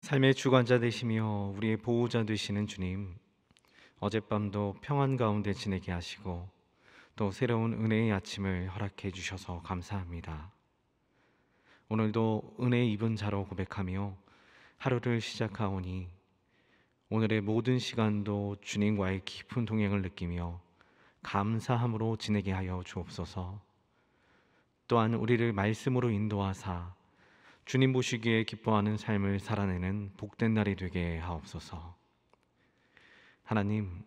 삶의 주관자 되시며 우리의 보호자 되시는 주님, 어젯밤도 평안 가운데 지내게 하시고 또 새로운 은혜의 아침을 허락해 주셔서 감사합니다. 오늘도 은혜 입은 자로 고백하며 하루를 시작하오니 오늘의 모든 시간도 주님과의 깊은 동행을 느끼며 감사함으로 지내게 하여 주옵소서. 또한 우리를 말씀으로 인도하사 주님 보시기에 기뻐하는 삶을 살아내는 복된 날이 되게 하옵소서. 하나님,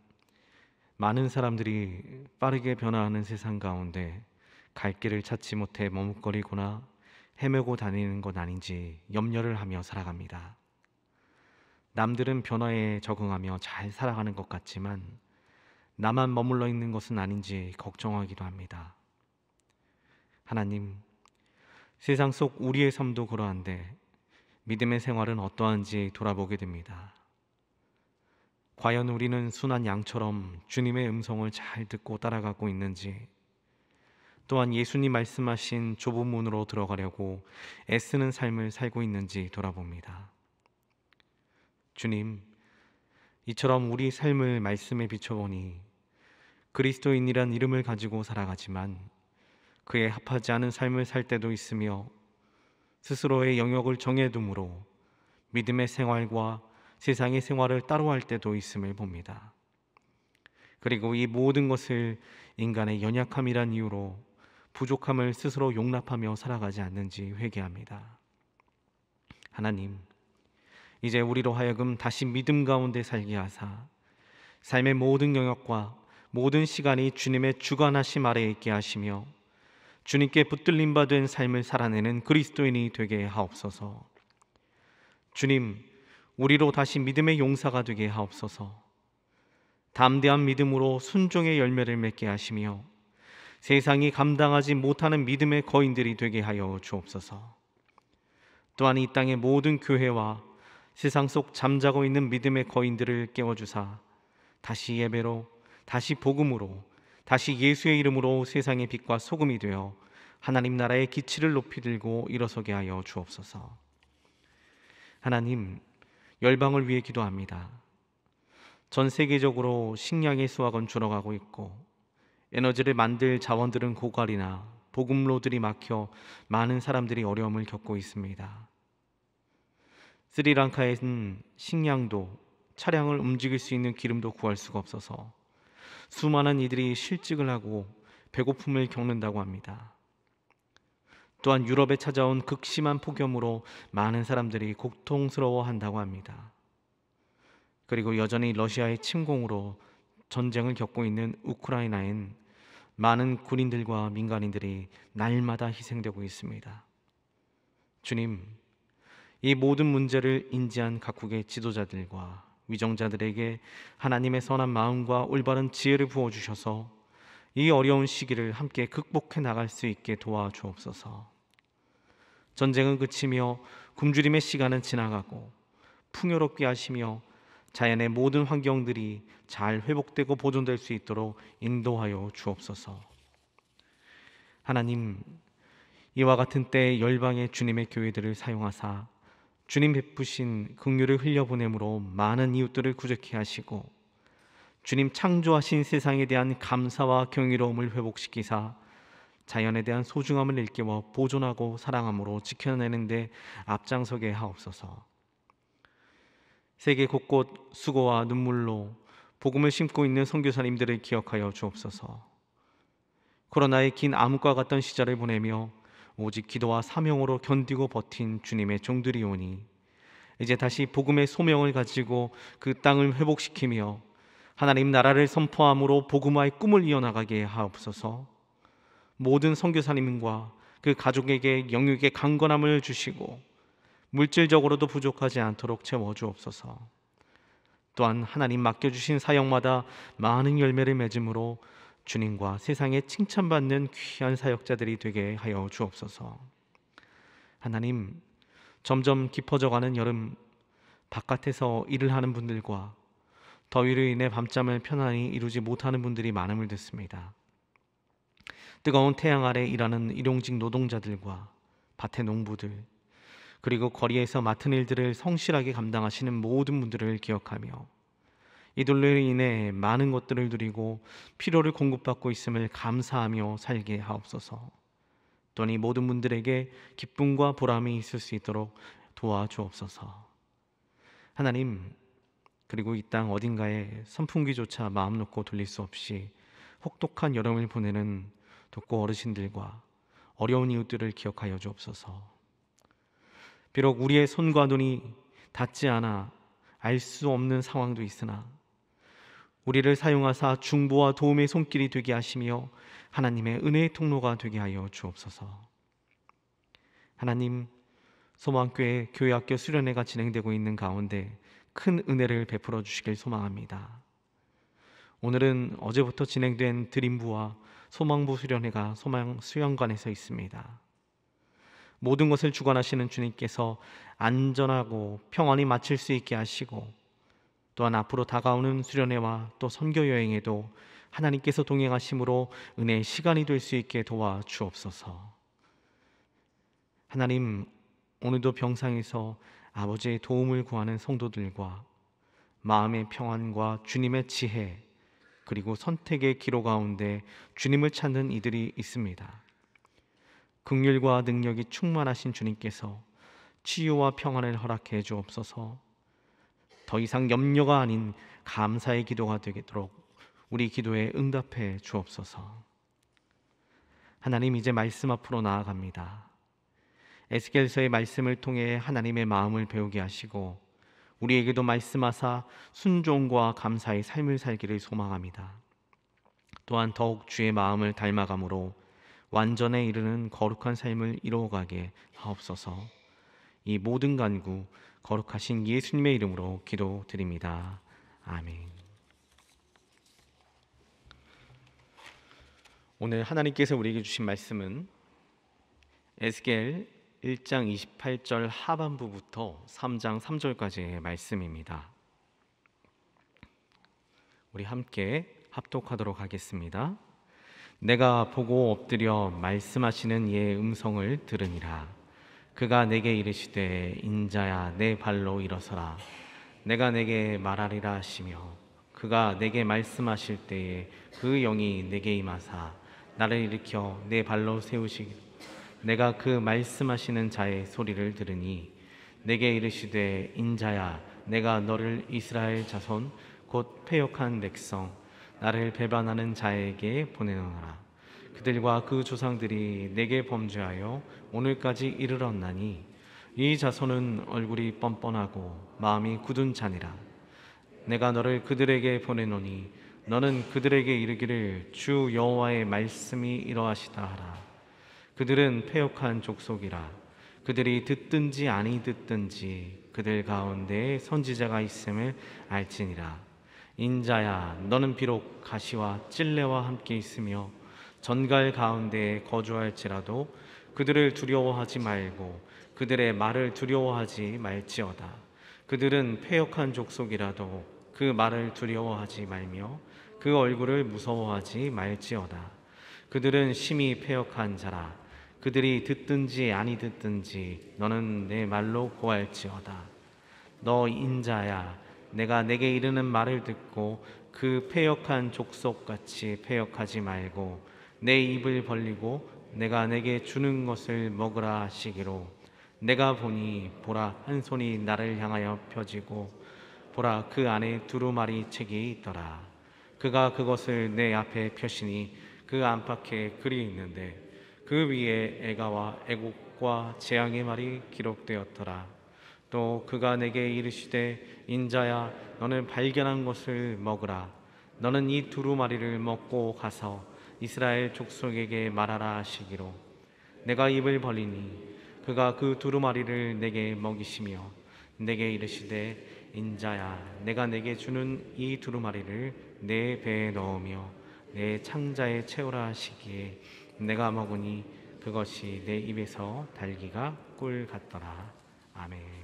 많은 사람들이 빠르게 변화하는 세상 가운데 갈 길을 찾지 못해 머뭇거리거나 헤매고 다니는 것 아닌지 염려를 하며 살아갑니다. 남들은 변화에 적응하며 잘 살아가는 것 같지만 나만 머물러 있는 것은 아닌지 걱정하기도 합니다. 하나님, 세상 속 우리의 삶도 그러한데 믿음의 생활은 어떠한지 돌아보게 됩니다. 과연 우리는 순한 양처럼 주님의 음성을 잘 듣고 따라가고 있는지, 또한 예수님 말씀하신 좁은 문으로 들어가려고 애쓰는 삶을 살고 있는지 돌아봅니다. 주님, 이처럼 우리 삶을 말씀에 비춰보니 그리스도인이란 이름을 가지고 살아가지만 그에 합하지 않은 삶을 살 때도 있으며 스스로의 영역을 정해둠으로 믿음의 생활과 세상의 생활을 따로 할 때도 있음을 봅니다. 그리고 이 모든 것을 인간의 연약함이란 이유로 부족함을 스스로 용납하며 살아가지 않는지 회개합니다. 하나님, 이제 우리로 하여금 다시 믿음 가운데 살게 하사 삶의 모든 영역과 모든 시간이 주님의 주관하심 아래에 있게 하시며 주님께 붙들림 바 된 삶을 살아내는 그리스도인이 되게 하옵소서. 주님, 우리로 다시 믿음의 용사가 되게 하옵소서. 담대한 믿음으로 순종의 열매를 맺게 하시며 세상이 감당하지 못하는 믿음의 거인들이 되게 하여 주옵소서. 또한 이 땅의 모든 교회와 세상 속 잠자고 있는 믿음의 거인들을 깨워주사 다시 예배로, 다시 복음으로, 다시 예수의 이름으로 세상의 빛과 소금이 되어 하나님 나라의 기치를 높이 들고 일어서게 하여 주옵소서. 하나님, 열방을 위해 기도합니다. 전 세계적으로 식량의 수확은 줄어가고 있고 에너지를 만들 자원들은 고갈이나 보급로들이 막혀 많은 사람들이 어려움을 겪고 있습니다. 스리랑카에는 식량도 차량을 움직일 수 있는 기름도 구할 수가 없어서 수많은 이들이 실직을 하고 배고픔을 겪는다고 합니다. 또한 유럽에 찾아온 극심한 폭염으로 많은 사람들이 고통스러워한다고 합니다. 그리고 여전히 러시아의 침공으로 전쟁을 겪고 있는 우크라이나엔 많은 군인들과 민간인들이 날마다 희생되고 있습니다. 주님, 이 모든 문제를 인지한 각국의 지도자들과 위정자들에게 하나님의 선한 마음과 올바른 지혜를 부어주셔서 이 어려운 시기를 함께 극복해 나갈 수 있게 도와주옵소서. 전쟁은 그치며 굶주림의 시간은 지나가고 풍요롭게 하시며 자연의 모든 환경들이 잘 회복되고 보존될 수 있도록 인도하여 주옵소서. 하나님, 이와 같은 때에 열방의 주님의 교회들을 사용하사 주님 베푸신 긍휼을 흘려보내므로 많은 이웃들을 구제케 하시고 주님 창조하신 세상에 대한 감사와 경이로움을 회복시키사 자연에 대한 소중함을 일깨워 보존하고 사랑함으로 지켜내는 데 앞장서게 하옵소서. 세계 곳곳 수고와 눈물로 복음을 심고 있는 선교사님들을 기억하여 주옵소서. 코로나의 긴 암흑과 같던 시절을 보내며 오직 기도와 사명으로 견디고 버틴 주님의 종들이오니 이제 다시 복음의 소명을 가지고 그 땅을 회복시키며 하나님 나라를 선포함으로 복음화의 꿈을 이어나가게 하옵소서. 모든 선교사님과 그 가족에게 영육의 강건함을 주시고 물질적으로도 부족하지 않도록 채워주옵소서. 또한 하나님 맡겨주신 사역마다 많은 열매를 맺음으로 주님과 세상에 칭찬받는 귀한 사역자들이 되게 하여 주옵소서. 하나님, 점점 깊어져가는 여름, 바깥에서 일을 하는 분들과 더위로 인해 밤잠을 편안히 이루지 못하는 분들이 많음을 듣습니다. 뜨거운 태양 아래 일하는 일용직 노동자들과 밭의 농부들, 그리고 거리에서 맡은 일들을 성실하게 감당하시는 모든 분들을 기억하며 이들로 인해 많은 것들을 누리고 필요를 공급받고 있음을 감사하며 살게 하옵소서. 또한 이 모든 분들에게 기쁨과 보람이 있을 수 있도록 도와주옵소서. 하나님, 그리고 이 땅 어딘가에 선풍기조차 마음 놓고 돌릴 수 없이 혹독한 여름을 보내는 독고 어르신들과 어려운 이웃들을 기억하여 주옵소서. 비록 우리의 손과 눈이 닿지 않아 알 수 없는 상황도 있으나 우리를 사용하사 중보와 도움의 손길이 되게 하시며 하나님의 은혜의 통로가 되게 하여 주옵소서. 하나님, 소망교회 교회학교 수련회가 진행되고 있는 가운데 큰 은혜를 베풀어 주시길 소망합니다. 오늘은 어제부터 진행된 드림부와 소망부 수련회가 소망 수영관에서 있습니다. 모든 것을 주관하시는 주님께서 안전하고 평안히 마칠 수 있게 하시고, 또한 앞으로 다가오는 수련회와 또 선교 여행에도 하나님께서 동행하심으로 은혜의 시간이 될 수 있게 도와주옵소서. 하나님, 오늘도 병상에서 아버지의 도움을 구하는 성도들과 마음의 평안과 주님의 지혜 그리고 선택의 기로 가운데 주님을 찾는 이들이 있습니다. 긍휼과 능력이 충만하신 주님께서 치유와 평안을 허락해 주옵소서. 더 이상 염려가 아닌 감사의 기도가 되도록 우리 기도에 응답해 주옵소서. 하나님, 이제 말씀 앞으로 나아갑니다. 에스겔서의 말씀을 통해 하나님의 마음을 배우게 하시고 우리에게도 말씀하사 순종과 감사의 삶을 살기를 소망합니다. 또한 더욱 주의 마음을 닮아감으로 완전에 이르는 거룩한 삶을 이루어가게 하옵소서. 이 모든 간구 거룩하신 예수님의 이름으로 기도드립니다. 아멘. 오늘 하나님께서 우리에게 주신 말씀은 에스겔 1장 28절 하반부부터 3장 3절까지의 말씀입니다. 우리 함께 합독하도록 하겠습니다. 내가 보고 엎드려 말씀하시는 이의 음성을 들으니라. 그가 내게 이르시되 인자야 내 발로 일어서라. 내가 내게 말하리라 하시며 그가 내게 말씀하실 때에 그 영이 내게 임하사 나를 일으켜 내 발로 세우시기로 내가 그 말씀하시는 자의 소리를 들으니 내게 이르시되 인자야 내가 너를 이스라엘 자손 곧 패역한 백성 나를 배반하는 자에게 보내노라. 그들과 그 조상들이 내게 범죄하여 오늘까지 이르렀나니 이 자손은 얼굴이 뻔뻔하고 마음이 굳은 자니라. 내가 너를 그들에게 보내노니 너는 그들에게 이르기를 주 여호와의 말씀이 이러하시다 하라. 그들은 패역한 족속이라. 그들이 듣든지 아니 듣든지 그들 가운데 선지자가 있음을 알지니라. 인자야 너는 비록 가시와 찔레와 함께 있으며 전갈 가운데 거주할지라도 그들을 두려워하지 말고 그들의 말을 두려워하지 말지어다. 그들은 패역한 족속이라도 그 말을 두려워하지 말며 그 얼굴을 무서워하지 말지어다. 그들은 심히 패역한 자라. 그들이 듣든지 아니 듣든지 너는 내 말로 고할지어다. 너 인자야 내가 내게 이르는 말을 듣고 그 패역한 족속같이 패역하지 말고 내 입을 벌리고 내가 내게 주는 것을 먹으라 하시기로 내가 보니 보라 한 손이 나를 향하여 펴지고 보라 그 안에 두루마리 책이 있더라. 그가 그것을 내 앞에 펴시니 그 안팎에 글이 있는데 그 위에 애가와 애곡과 재앙의 말이 기록되었더라. 또 그가 내게 이르시되 인자야 너는 발견한 것을 먹으라. 너는 이 두루마리를 먹고 가서 이스라엘 족속에게 말하라 하시기로 내가 입을 벌리니 그가 그 두루마리를 내게 먹이시며 내게 이르시되 인자야 내가 내게 주는 이 두루마리를 내 배에 넣으며 내 창자에 채우라 하시기에 내가 먹으니 그것이 내 입에서 달기가 꿀 같더라. 아멘.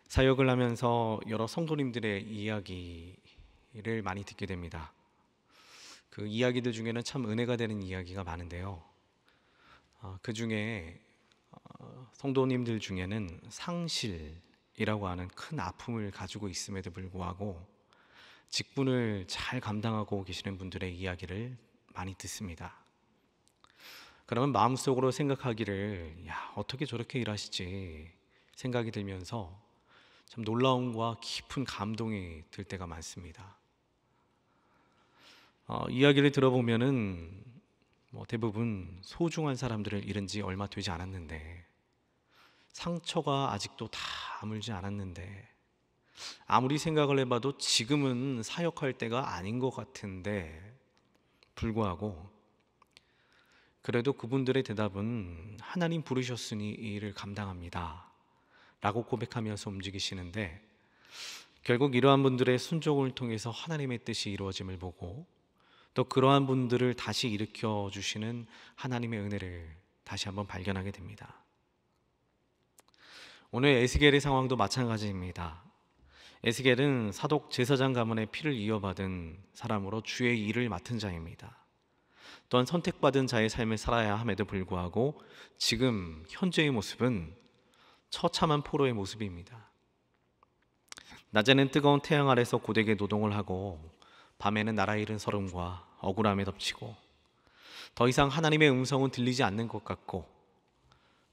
사역을 하면서 여러 성도님들의 이야기를 많이 듣게 됩니다. 그 이야기들 중에는 참 은혜가 되는 이야기가 많은데요. 그 중에 성도님들 중에는 상실이라고 하는 큰 아픔을 가지고 있음에도 불구하고 직분을 잘 감당하고 계시는 분들의 이야기를 많이 듣습니다. 그러면 마음속으로 생각하기를 어떻게 저렇게 일하시지 생각이 들면서 참 놀라움과 깊은 감동이 들 때가 많습니다. 이야기를 들어보면은 대부분 소중한 사람들을 잃은 지 얼마 되지 않았는데, 상처가 아직도 다 아물지 않았는데, 아무리 생각을 해봐도 지금은 사역할 때가 아닌 것 같은데 불구하고 그래도 그분들의 대답은 하나님 부르셨으니 이 일을 감당합니다 라고 고백하면서 움직이시는데, 결국 이러한 분들의 순종을 통해서 하나님의 뜻이 이루어짐을 보고 또 그러한 분들을 다시 일으켜 주시는 하나님의 은혜를 다시 한번 발견하게 됩니다. 오늘 에스겔의 상황도 마찬가지입니다. 에스겔은 사독 제사장 가문의 피를 이어받은 사람으로 주의 일을 맡은 자입니다. 또한 선택받은 자의 삶을 살아야 함에도 불구하고 지금 현재의 모습은 처참한 포로의 모습입니다. 낮에는 뜨거운 태양 아래서 고되게 노동을 하고 밤에는 나라 잃은 서름과 억울함에 덮치고 더 이상 하나님의 음성은 들리지 않는 것 같고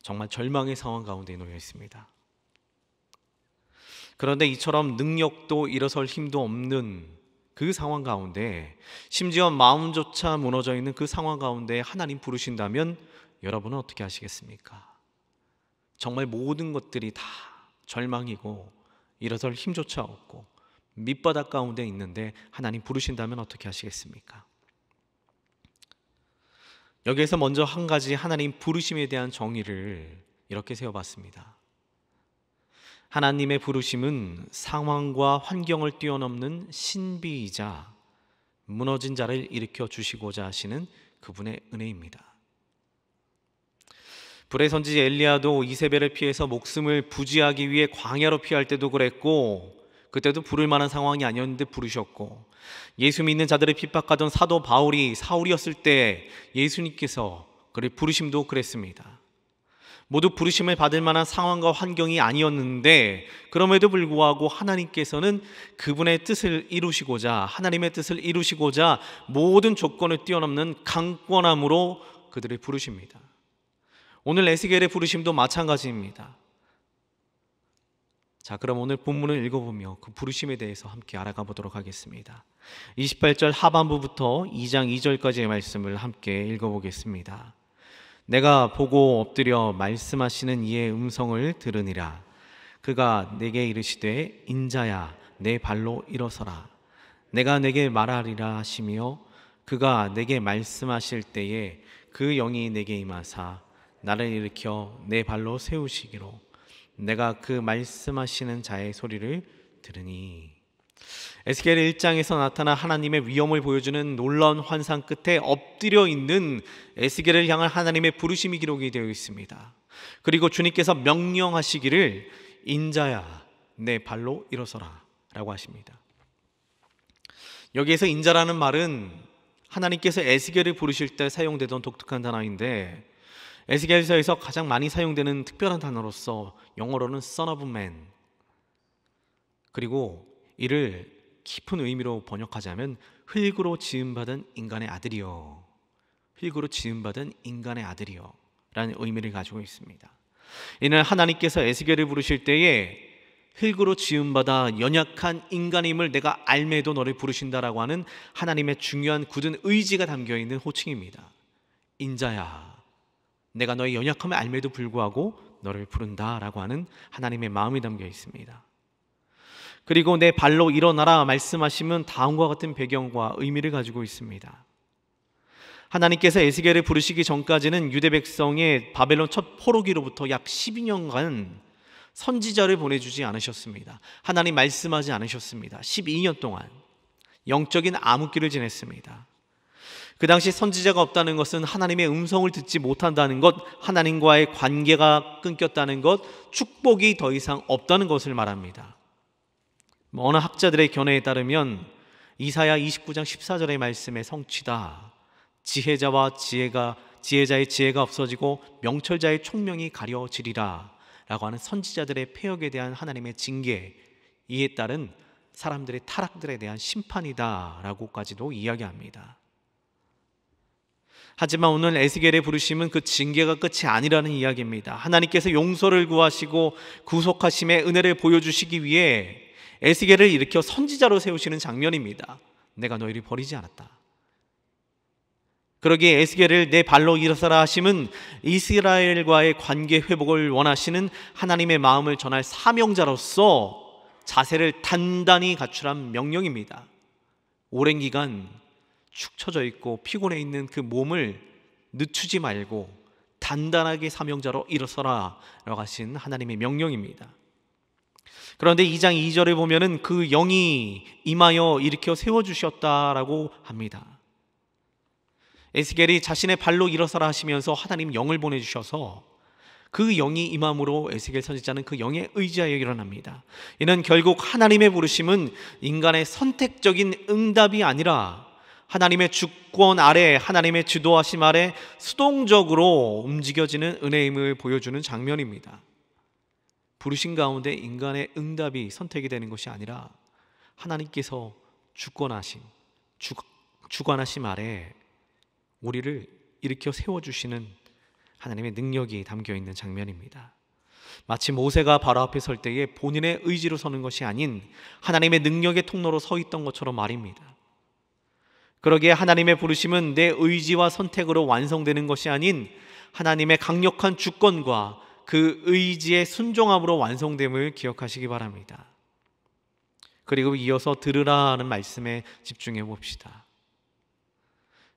정말 절망의 상황 가운데 놓여 있습니다. 그런데 이처럼 능력도 일어설 힘도 없는 그 상황 가운데, 심지어 마음조차 무너져 있는 그 상황 가운데 하나님 부르신다면 여러분은 어떻게 하시겠습니까? 정말 모든 것들이 다 절망이고 일어설 힘조차 없고 밑바닥 가운데 있는데 하나님 부르신다면 어떻게 하시겠습니까? 여기에서 먼저 한 가지 하나님 부르심에 대한 정의를 이렇게 세워봤습니다. 하나님의 부르심은 상황과 환경을 뛰어넘는 신비이자 무너진 자를 일으켜 주시고자 하시는 그분의 은혜입니다. 불의 선지 엘리야도 이세벨을 피해서 목숨을 부지하기 위해 광야로 피할 때도 그랬고, 그때도 부를 만한 상황이 아니었는데 부르셨고, 예수 믿는 자들을 핍박하던 사도 바울이 사울이었을 때 예수님께서 그를 부르심도 그랬습니다. 모두 부르심을 받을 만한 상황과 환경이 아니었는데 그럼에도 불구하고 하나님께서는 그분의 뜻을 이루시고자, 하나님의 뜻을 이루시고자 모든 조건을 뛰어넘는 강권함으로 그들을 부르십니다. 오늘 에스겔의 부르심도 마찬가지입니다. 자, 그럼 오늘 본문을 읽어보며 그 부르심에 대해서 함께 알아가 보도록 하겠습니다. 28절 하반부부터 2장 2절까지의 말씀을 함께 읽어보겠습니다. 내가 보고 엎드려 말씀하시는 이의 음성을 들으니라. 그가 내게 이르시되 인자야 내 발로 일어서라. 내가 내게 말하리라 하시며 그가 내게 말씀하실 때에 그 영이 내게 임하사 나를 일으켜 내 발로 세우시기로 내가 그 말씀하시는 자의 소리를 들으니. 에스겔 1장에서 나타난 하나님의 위엄을 보여주는 놀라운 환상 끝에 엎드려 있는 에스겔을 향한 하나님의 부르심이 기록이 되어 있습니다. 그리고 주님께서 명령하시기를 인자야 내 발로 일어서라 라고 하십니다. 여기에서 인자라는 말은 하나님께서 에스겔을 부르실 때 사용되던 독특한 단어인데, 에스겔서에서 가장 많이 사용되는 특별한 단어로서 영어로는 Son of Man, 그리고 이를 깊은 의미로 번역하자면 흙으로 지음받은 인간의 아들이요, 흙으로 지음받은 인간의 아들이요 라는 의미를 가지고 있습니다. 이는 하나님께서 에스겔을 부르실 때에 흙으로 지음받아 연약한 인간임을 내가 알매도 너를 부르신다라고 하는 하나님의 중요한 굳은 의지가 담겨있는 호칭입니다. 인자야 내가 너의 연약함을 알매도 불구하고 너를 부른다 라고 하는 하나님의 마음이 담겨 있습니다. 그리고 내 발로 일어나라 말씀하시면 다음과 같은 배경과 의미를 가지고 있습니다. 하나님께서 에스겔을 부르시기 전까지는 유대 백성의 바벨론 첫 포로기로부터 약 12년간 선지자를 보내주지 않으셨습니다. 하나님 말씀하지 않으셨습니다. 12년 동안 영적인 암흑기를 지냈습니다. 그 당시 선지자가 없다는 것은 하나님의 음성을 듣지 못한다는 것, 하나님과의 관계가 끊겼다는 것, 축복이 더 이상 없다는 것을 말합니다. 어느 학자들의 견해에 따르면 이사야 29장 14절의 말씀의 성취다. 지혜자의 지혜가 없어지고 명철자의 총명이 가려지리라 라고 하는 선지자들의 패역에 대한 하나님의 징계, 이에 따른 사람들의 타락들에 대한 심판이다 라고까지도 이야기합니다. 하지만 오늘 에스겔의 부르심은 그 징계가 끝이 아니라는 이야기입니다. 하나님께서 용서를 구하시고 구속하심의 은혜를 보여주시기 위해 에스겔을 일으켜 선지자로 세우시는 장면입니다. 내가 너희를 버리지 않았다. 그러기에 에스겔을 내 발로 일어서라 하심은 이스라엘과의 관계 회복을 원하시는 하나님의 마음을 전할 사명자로서 자세를 단단히 갖추란 명령입니다. 오랜 기간 축 처져 있고 피곤해 있는 그 몸을 늦추지 말고 단단하게 사명자로 일어서라 라고 하신 하나님의 명령입니다. 그런데 2장 2절에 보면은 그 영이 임하여 일으켜 세워주셨다라고 합니다. 에스겔이 자신의 발로 일어서라 하시면서 하나님 영을 보내주셔서 그 영이 임함으로 에스겔 선지자는 그 영에 의지하여 일어납니다. 이는 결국 하나님의 부르심은 인간의 선택적인 응답이 아니라 하나님의 주권 아래, 하나님의 주도하심 아래 수동적으로 움직여지는 은혜임을 보여주는 장면입니다. 부르심 가운데 인간의 응답이 선택이 되는 것이 아니라 하나님께서 주관하심 아래 우리를 일으켜 세워주시는 하나님의 능력이 담겨있는 장면입니다. 마치 모세가 바로 앞에 설 때에 본인의 의지로 서는 것이 아닌 하나님의 능력의 통로로 서 있던 것처럼 말입니다. 그러기에 하나님의 부르심은 내 의지와 선택으로 완성되는 것이 아닌 하나님의 강력한 주권과 그 의지의 순종함으로 완성됨을 기억하시기 바랍니다. 그리고 이어서 들으라 하는 말씀에 집중해 봅시다.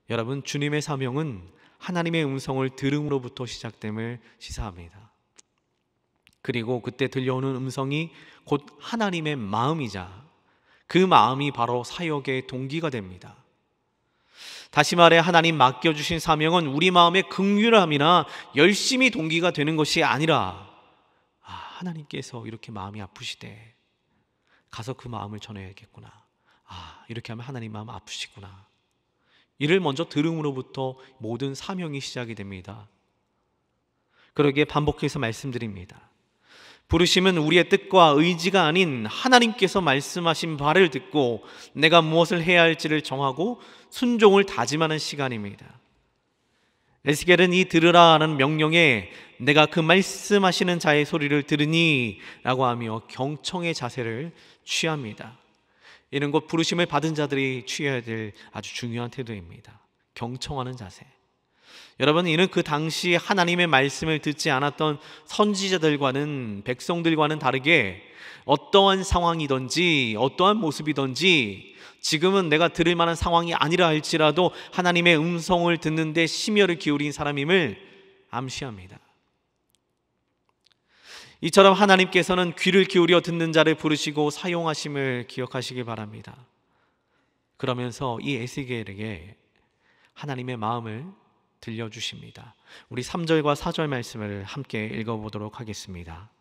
여러분, 주님의 사명은 하나님의 음성을 들음으로부터 시작됨을 시사합니다. 그리고 그때 들려오는 음성이 곧 하나님의 마음이자 그 마음이 바로 사역의 동기가 됩니다. 다시 말해 하나님 맡겨주신 사명은 우리 마음의 긍휼함이나 열심히 동기가 되는 것이 아니라 하나님께서 이렇게 마음이 아프시대, 가서 그 마음을 전해야겠구나, 이렇게 하면 하나님 마음 아프시구나, 이를 먼저 들음으로부터 모든 사명이 시작이 됩니다. 그러기에 반복해서 말씀드립니다. 부르심은 우리의 뜻과 의지가 아닌 하나님께서 말씀하신 바를 듣고 내가 무엇을 해야 할지를 정하고 순종을 다짐하는 시간입니다. 에스겔은 이 들으라 하는 명령에 내가 그 말씀하시는 자의 소리를 들으니 라고 하며 경청의 자세를 취합니다. 이는 곧 부르심을 받은 자들이 취해야 될 아주 중요한 태도입니다. 경청하는 자세. 여러분, 이는 그 당시 하나님의 말씀을 듣지 않았던 선지자들과는, 백성들과는 다르게 어떠한 상황이든지 어떠한 모습이든지 지금은 내가 들을 만한 상황이 아니라 할지라도 하나님의 음성을 듣는데 심혈을 기울인 사람임을 암시합니다. 이처럼 하나님께서는 귀를 기울여 듣는 자를 부르시고 사용하심을 기억하시기 바랍니다. 그러면서 이 에스겔에게 하나님의 마음을 들려주십니다. 우리 3절과 4절 말씀을 함께 읽어보도록 하겠습니다.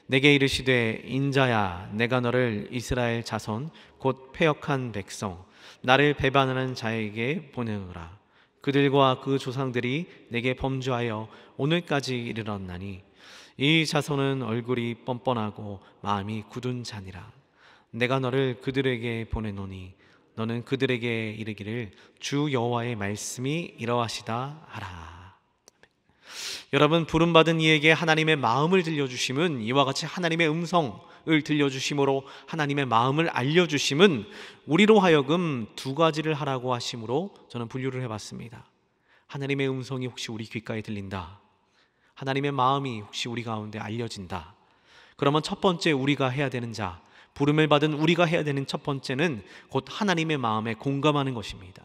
내게 이르시되 인자야, 내가 너를 이스라엘 자손 곧 패역한 백성 나를 배반하는 자에게 보내노라. 그들과 그 조상들이 내게 범죄하여 오늘까지 이르렀나니 이 자손은 얼굴이 뻔뻔하고 마음이 굳은 자니라. 내가 너를 그들에게 보내노니 너는 그들에게 이르기를 주 여호와의 말씀이 이러하시다 하라. 여러분, 부름받은 이에게 하나님의 마음을 들려주심은 이와 같이 하나님의 음성을 들려주심으로 하나님의 마음을 알려주심은 우리로 하여금 두 가지를 하라고 하심으로 저는 분류를 해봤습니다. 하나님의 음성이 혹시 우리 귓가에 들린다, 하나님의 마음이 혹시 우리 가운데 알려진다, 그러면 첫 번째 우리가 해야 되는 자, 부름을 받은 우리가 해야 되는 첫 번째는 곧 하나님의 마음에 공감하는 것입니다.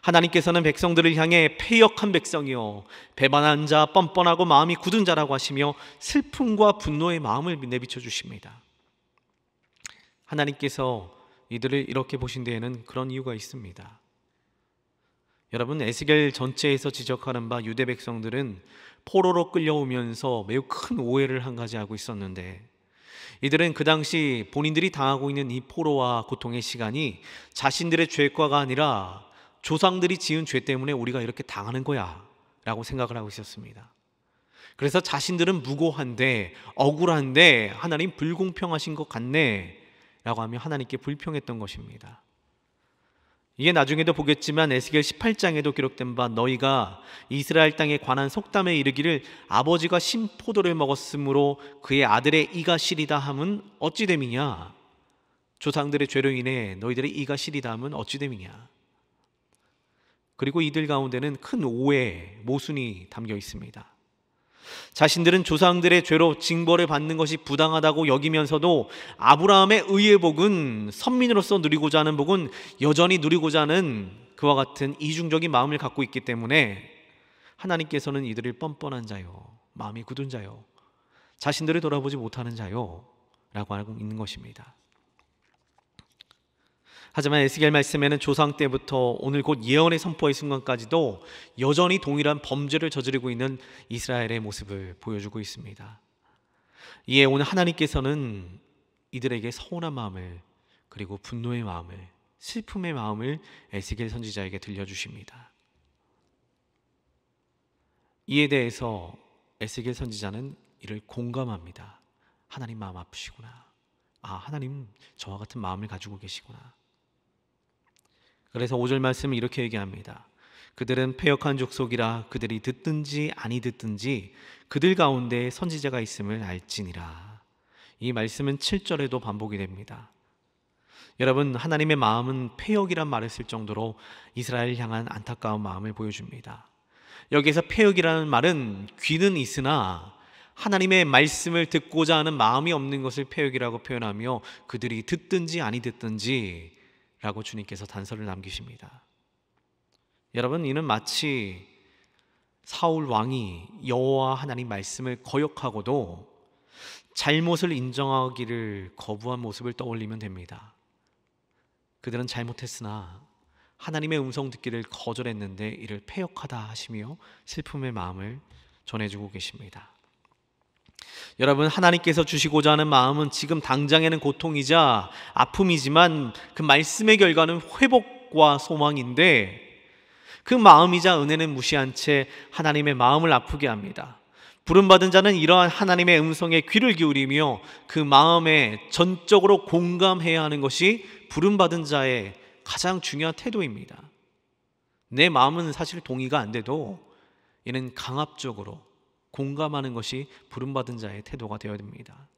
하나님께서는 백성들을 향해 패역한 백성이요 배반한 자, 뻔뻔하고 마음이 굳은 자라고 하시며 슬픔과 분노의 마음을 내비쳐 주십니다. 하나님께서 이들을 이렇게 보신 데에는 그런 이유가 있습니다. 여러분, 에스겔 전체에서 지적하는 바 유대 백성들은 포로로 끌려오면서 매우 큰 오해를 한 가지 하고 있었는데, 이들은 그 당시 본인들이 당하고 있는 이 포로와 고통의 시간이 자신들의 죄과가 아니라 조상들이 지은 죄 때문에 우리가 이렇게 당하는 거야 라고 생각을 하고 있었습니다. 그래서 자신들은 무고한데 억울한데 하나님 불공평하신 것 같네 라고 하며 하나님께 불평했던 것입니다. 이게 나중에도 보겠지만 에스겔 18장에도 기록된 바 너희가 이스라엘 땅에 관한 속담에 이르기를 아버지가 신포도를 먹었으므로 그의 아들의 이가 시리다 함은 어찌 됨이냐. 조상들의 죄로 인해 너희들의 이가 시리다 함은 어찌 됨이냐. 그리고 이들 가운데는 큰 오해, 모순이 담겨 있습니다. 자신들은 조상들의 죄로 징벌을 받는 것이 부당하다고 여기면서도 아브라함의 의의 복은, 선민으로서 누리고자 하는 복은 여전히 누리고자 하는 그와 같은 이중적인 마음을 갖고 있기 때문에 하나님께서는 이들을 뻔뻔한 자요, 마음이 굳은 자요, 자신들을 돌아보지 못하는 자요 라고 알고 있는 것입니다. 하지만 에스겔 말씀에는 조상 때부터 오늘 곧 예언의 선포의 순간까지도 여전히 동일한 범죄를 저지르고 있는 이스라엘의 모습을 보여주고 있습니다. 이에 오늘 하나님께서는 이들에게 서운한 마음을, 그리고 분노의 마음을, 슬픔의 마음을 에스겔 선지자에게 들려주십니다. 이에 대해서 에스겔 선지자는 이를 공감합니다. 하나님 마음 아프시구나. 하나님 저와 같은 마음을 가지고 계시구나. 그래서 5절 말씀은 이렇게 얘기합니다. 그들은 패역한 족속이라 그들이 듣든지 아니 듣든지 그들 가운데 선지자가 있음을 알지니라. 이 말씀은 7절에도 반복이 됩니다. 여러분, 하나님의 마음은 패역이란 말을 쓸 정도로 이스라엘 향한 안타까운 마음을 보여줍니다. 여기에서 패역이라는 말은 귀는 있으나 하나님의 말씀을 듣고자 하는 마음이 없는 것을 패역이라고 표현하며 그들이 듣든지 아니 듣든지 라고 주님께서 단서를 남기십니다. 여러분, 이는 마치 사울 왕이 여호와 하나님 말씀을 거역하고도 잘못을 인정하기를 거부한 모습을 떠올리면 됩니다. 그들은 잘못했으나 하나님의 음성 듣기를 거절했는데 이를 패역하다 하시며 슬픔의 마음을 전해주고 계십니다. 여러분, 하나님께서 주시고자 하는 마음은 지금 당장에는 고통이자 아픔이지만 그 말씀의 결과는 회복과 소망인데 그 마음이자 은혜는 무시한 채 하나님의 마음을 아프게 합니다. 부름받은 자는 이러한 하나님의 음성에 귀를 기울이며 그 마음에 전적으로 공감해야 하는 것이 부름받은 자의 가장 중요한 태도입니다. 내 마음은 사실 동의가 안 돼도 이는 강압적으로 공감하는 것이 부름받은 자의 태도가 되어야 됩니다.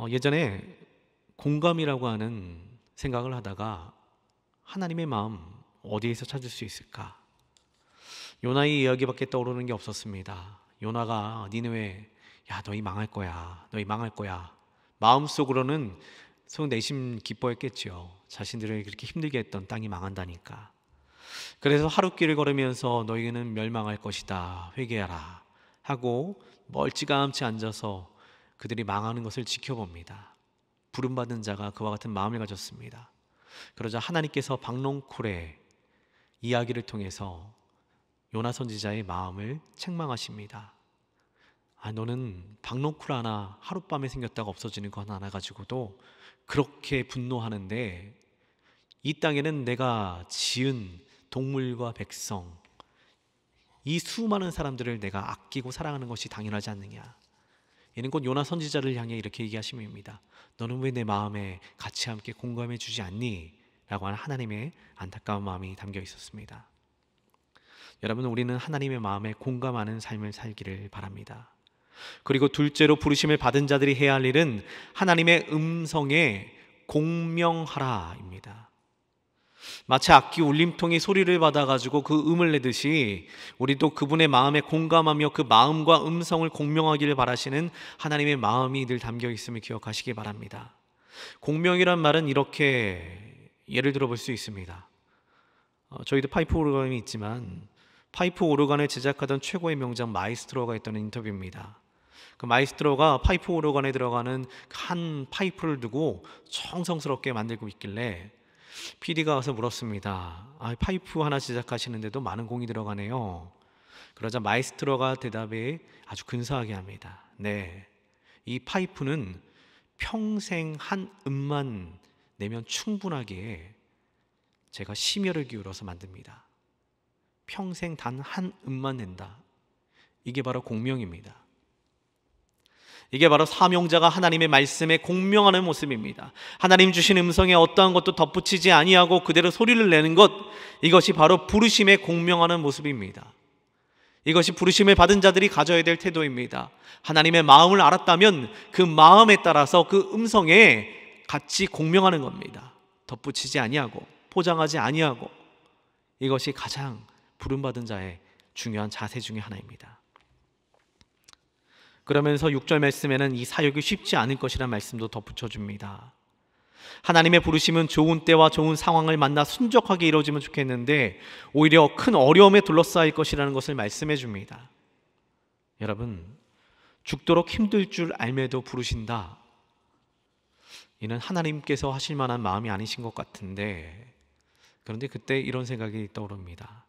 예전에 공감이라고 하는 생각을 하다가 하나님의 마음 어디에서 찾을 수 있을까? 요나의 이야기밖에 떠오르는 게 없었습니다. 요나가 니느웨, 야 너희 망할 거야, 너희 망할 거야. 마음속으로는 내심 기뻐했겠죠. 자신들을 그렇게 힘들게 했던 땅이 망한다니까. 그래서 하룻길을 걸으면서 너희는 멸망할 것이다, 회개하라 하고 멀찌감치 앉아서 그들이 망하는 것을 지켜봅니다. 부름받은 자가 그와 같은 마음을 가졌습니다. 그러자 하나님께서 박농쿨의 이야기를 통해서 요나 선지자의 마음을 책망하십니다. 너는 박농쿨 하나 하룻밤에 생겼다가 없어지는 것 하나 가지고도 그렇게 분노하는데 이 땅에는 내가 지은 동물과 백성, 이 수많은 사람들을 내가 아끼고 사랑하는 것이 당연하지 않느냐. 이는 곧 요나 선지자를 향해 이렇게 얘기하심입니다. 너는 왜 내 마음에 같이 함께 공감해 주지 않니? 라고 하는 하나님의 안타까운 마음이 담겨 있었습니다. 여러분, 우리는 하나님의 마음에 공감하는 삶을 살기를 바랍니다. 그리고 둘째로 부르심을 받은 자들이 해야 할 일은 하나님의 음성에 공명하라입니다. 마치 악기 울림통이 소리를 받아가지고 그 음을 내듯이 우리도 그분의 마음에 공감하며 그 마음과 음성을 공명하기를 바라시는 하나님의 마음이 늘 담겨 있음을 기억하시기 바랍니다. 공명이란 말은 이렇게 예를 들어 볼 수 있습니다. 저희도 파이프 오르간이 있지만 파이프 오르간을 제작하던 최고의 명장 마이스트로가 있던 인터뷰입니다. 그 마이스트로가 파이프 오르간에 들어가는 한 파이프를 두고 정성스럽게 만들고 있길래 PD가 와서 물었습니다. 파이프 하나 제작하시는데도 많은 공이 들어가네요. 그러자 마에스트로가 대답에 아주 근사하게 합니다. 네, 이 파이프는 평생 한 음만 내면 충분하게 제가 심혈을 기울여서 만듭니다. 평생 단 한 음만 낸다. 이게 바로 공명입니다. 이게 바로 사명자가 하나님의 말씀에 공명하는 모습입니다. 하나님 주신 음성에 어떠한 것도 덧붙이지 아니하고 그대로 소리를 내는 것, 이것이 바로 부르심에 공명하는 모습입니다. 이것이 부르심을 받은 자들이 가져야 될 태도입니다. 하나님의 마음을 알았다면 그 마음에 따라서 그 음성에 같이 공명하는 겁니다. 덧붙이지 아니하고 포장하지 아니하고, 이것이 가장 부름받은 자의 중요한 자세 중에 하나입니다. 그러면서 6절 말씀에는 이 사역이 쉽지 않을 것이라는 말씀도 덧붙여줍니다. 하나님의 부르심은 좋은 때와 좋은 상황을 만나 순적하게 이루어지면 좋겠는데 오히려 큰 어려움에 둘러싸일 것이라는 것을 말씀해 줍니다. 여러분, 죽도록 힘들 줄 알매도 부르신다. 이는 하나님께서 하실 만한 마음이 아니신 것 같은데, 그런데 그때 이런 생각이 떠오릅니다.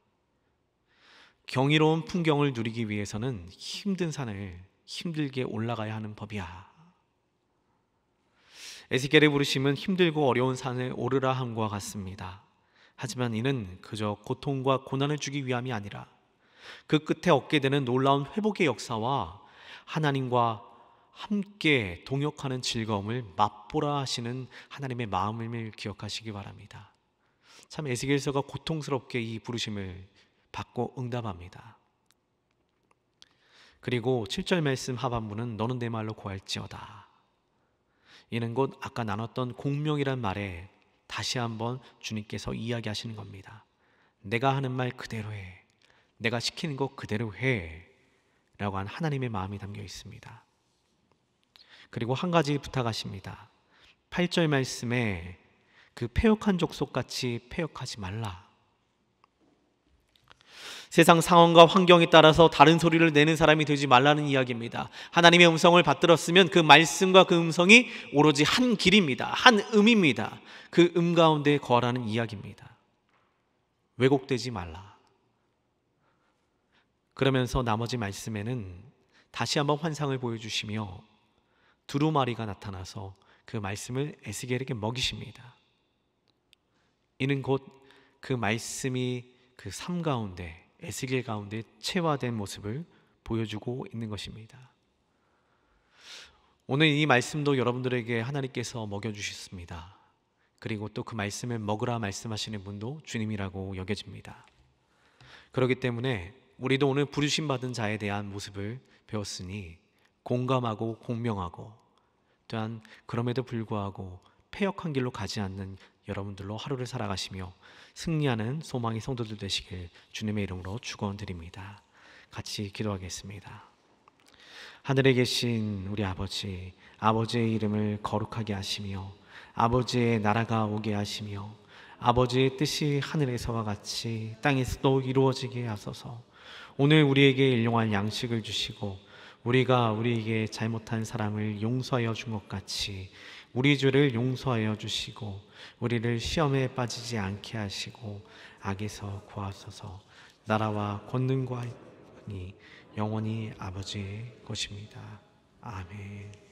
경이로운 풍경을 누리기 위해서는 힘든 산을 힘들게 올라가야 하는 법이야. 에스겔의 부르심은 힘들고 어려운 산을 오르라 함과 같습니다. 하지만 이는 그저 고통과 고난을 주기 위함이 아니라 그 끝에 얻게 되는 놀라운 회복의 역사와 하나님과 함께 동역하는 즐거움을 맛보라 하시는 하나님의 마음을 기억하시기 바랍니다. 참 에스겔서가 고통스럽게 이 부르심을 받고 응답합니다. 그리고 7절 말씀 하반부는 너는 내 말로 고할지어다. 이는 곧 아까 나눴던 공명이란 말에 다시 한번 주님께서 이야기하시는 겁니다. 내가 하는 말 그대로 해. 내가 시키는 것 그대로 해. 라고 한 하나님의 마음이 담겨 있습니다. 그리고 한 가지 부탁하십니다. 8절 말씀에 그 패역한 족속같이 패역하지 말라. 세상 상황과 환경에 따라서 다른 소리를 내는 사람이 되지 말라는 이야기입니다. 하나님의 음성을 받들었으면 그 말씀과 그 음성이 오로지 한 길입니다. 한 음입니다. 그 음 가운데 거하라는 이야기입니다. 왜곡되지 말라. 그러면서 나머지 말씀에는 다시 한번 환상을 보여주시며 두루마리가 나타나서 그 말씀을 에스겔에게 먹이십니다. 이는 곧 그 말씀이 그 삶 가운데, 에스겔 가운데 체화된 모습을 보여주고 있는 것입니다. 오늘 이 말씀도 여러분들에게 하나님께서 먹여주셨습니다. 그리고 또 그 말씀을 먹으라 말씀하시는 분도 주님이라고 여겨집니다. 그렇기 때문에 우리도 오늘 부르심 받은 자에 대한 모습을 배웠으니 공감하고 공명하고, 또한 그럼에도 불구하고 패역한 길로 가지 않는 여러분들로 하루를 살아가시며 승리하는 소망의 성도들 되시길 주님의 이름으로 축원드립니다. 같이 기도하겠습니다. 하늘에 계신 우리 아버지, 아버지의 이름을 거룩하게 하시며 아버지의 나라가 오게 하시며 아버지의 뜻이 하늘에서와 같이 땅에서도 이루어지게 하소서. 오늘 우리에게 일용할 양식을 주시고 우리가 우리에게 잘못한 사람을 용서하여 준 것 같이 우리 죄를 용서하여 주시고 우리를 시험에 빠지지 않게 하시고 악에서 구하소서. 나라와 권능과 영원히 아버지의 것입니다. 아멘.